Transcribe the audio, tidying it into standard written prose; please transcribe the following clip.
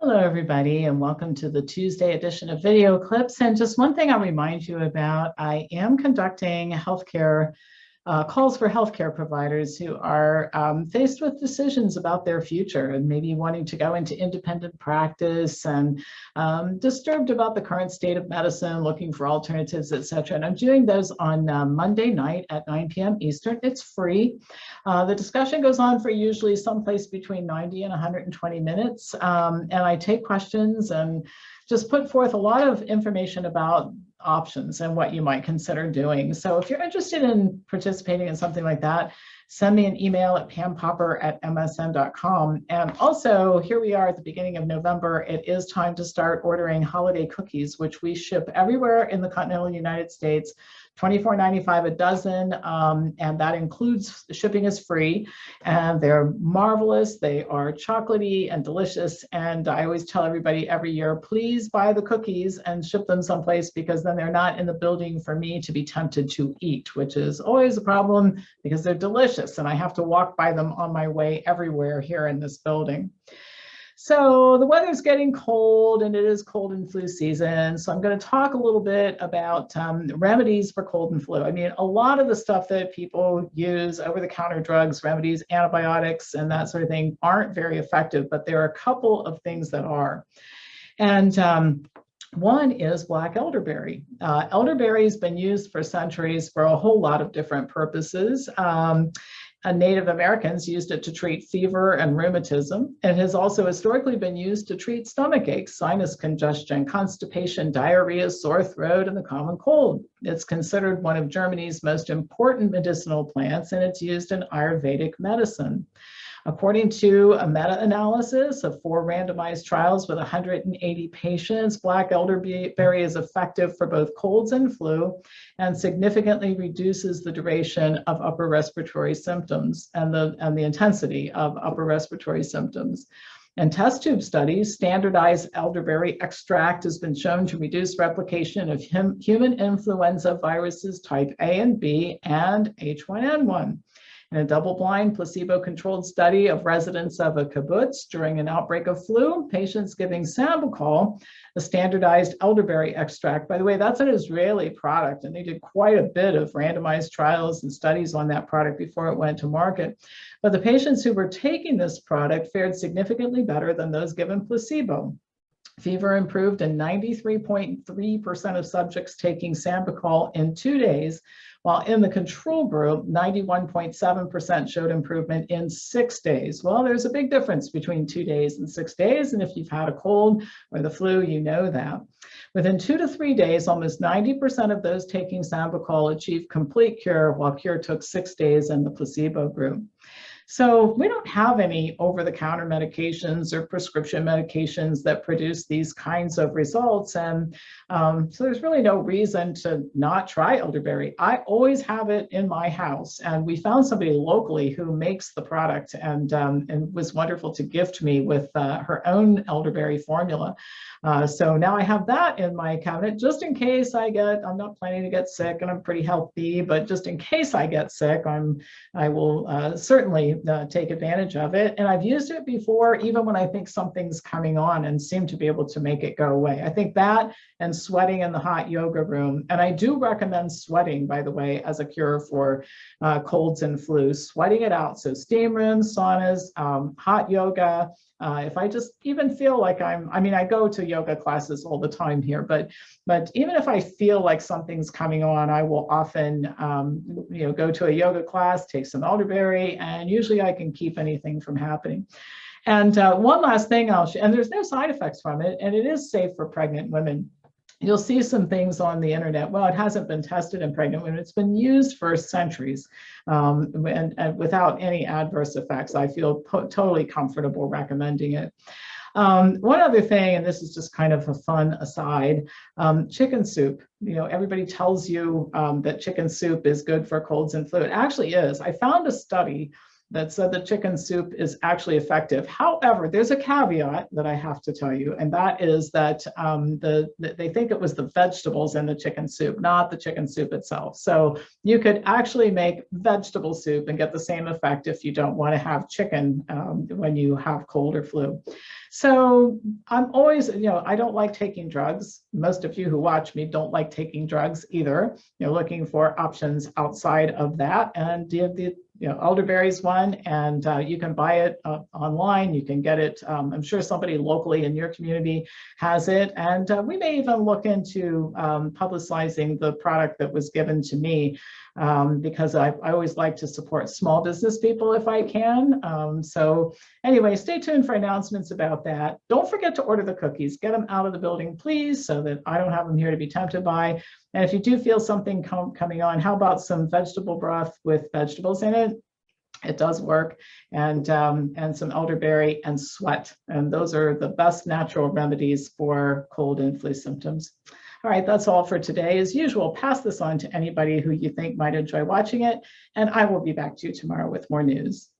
Hello, everybody, and welcome to the Tuesday edition of Video Clips. And just one thing I'll remind you about, I am conducting healthcare calls for healthcare providers who are faced with decisions about their future and maybe wanting to go into independent practice and disturbed about the current state of medicine, looking for alternatives, etc. And I'm doing those on Monday night at 9 p.m. Eastern. It's free. The discussion goes on for usually someplace between 90 and 120 minutes. And I take questions and just put forth a lot of information about options and what you might consider doing. So if you're interested in participating in something like that, send me an email at pampopper@msn.com. And also, here we are at the beginning of November. It is time to start ordering holiday cookies, which we ship everywhere in the continental United States. $24.95 a dozen, and that includes shipping is free, and they're marvelous. They are chocolatey and delicious, and I always tell everybody every year, please buy the cookies and ship them someplace, because then they're not in the building for me to be tempted to eat, which is always a problem because they're delicious and I have to walk by them on my way everywhere here in this building. So the weather's getting cold, and it is cold and flu season. So I'm going to talk a little bit about remedies for cold and flu. I mean, a lot of the stuff that people use, over-the-counter drugs, remedies, antibiotics, and that sort of thing, aren't very effective, but there are a couple of things that are. And one is black elderberry. Elderberry has been used for centuries for a whole lot of different purposes. Native Americans used it to treat fever and rheumatism. It has also historically been used to treat stomach aches, sinus congestion, constipation, diarrhea, sore throat, and the common cold. It's considered one of Germany's most important medicinal plants, and it's used in Ayurvedic medicine. According to a meta-analysis of 4 randomized trials with 180 patients, black elderberry is effective for both colds and flu and significantly reduces the duration of upper respiratory symptoms and the intensity of upper respiratory symptoms. In test tube studies, standardized elderberry extract has been shown to reduce replication of human influenza viruses type A and B and H1N1. In a double-blind, placebo-controlled study of residents of a kibbutz during an outbreak of flu, patients giving Sambucol, a standardized elderberry extract. By the way, that's an Israeli product, and they did quite a bit of randomized trials and studies on that product before it went to market. But the patients who were taking this product fared significantly better than those given placebo. Fever improved in 93.3% of subjects taking Sambucol in 2 days, while in the control group, 91.7% showed improvement in 6 days. Well, there's a big difference between 2 days and 6 days, and if you've had a cold or the flu, you know that. Within 2 to 3 days, almost 90% of those taking Sambucol achieved complete cure, while cure took 6 days in the placebo group. So we don't have any over-the-counter medications or prescription medications that produce these kinds of results. And so there's really no reason to not try elderberry. I always have it in my house. And we found somebody locally who makes the product and was wonderful to gift me with her own elderberry formula. So now I have that in my cabinet just in case I'm not planning to get sick and I'm pretty healthy, but just in case I get sick, I will certainly take advantage of it. And I've used it before, even when I think something's coming on, and seem to be able to make it go away. I think that and sweating in the hot yoga room. And I do recommend sweating, by the way, as a cure for colds and flus, sweating it out. So steam rooms, saunas, hot yoga. If I just even feel like I go to yoga classes all the time here, but even if I feel like something's coming on, I will often, go to a yoga class, take some elderberry, and usually I can keep anything from happening. And one last thing and there's no side effects from it, and it is safe for pregnant women. You'll see some things on the internet. Well, it hasn't been tested in pregnant women. It's been used for centuries and without any adverse effects. I feel totally comfortable recommending it. One other thing, and this is just kind of a fun aside, chicken soup. Everybody tells you that chicken soup is good for colds and flu. It actually is. I found a study that said that chicken soup is actually effective. However, there's a caveat that I have to tell you, and that is that they think it was the vegetables in the chicken soup, not the chicken soup itself. So you could actually make vegetable soup and get the same effect if you don't want to have chicken when you have cold or flu. So I'm always, I don't like taking drugs. Most of you who watch me don't like taking drugs either. Looking for options outside of that. And the Elderberry is one, and you can buy it online. You can get it. I'm sure somebody locally in your community has it. And we may even look into publicizing the product that was given to me, because I always like to support small business people if I can. So anyway, stay tuned for announcements about that. Don't forget to order the cookies. Get them out of the building, please, so that I don't have them here to be tempted by. And if you do feel something coming on, how about some vegetable broth with vegetables in it? It does work, and some elderberry and sweat. And those are the best natural remedies for cold and flu symptoms. All right, that's all for today. As usual, pass this on to anybody who you think might enjoy watching it, and I will be back to you tomorrow with more news.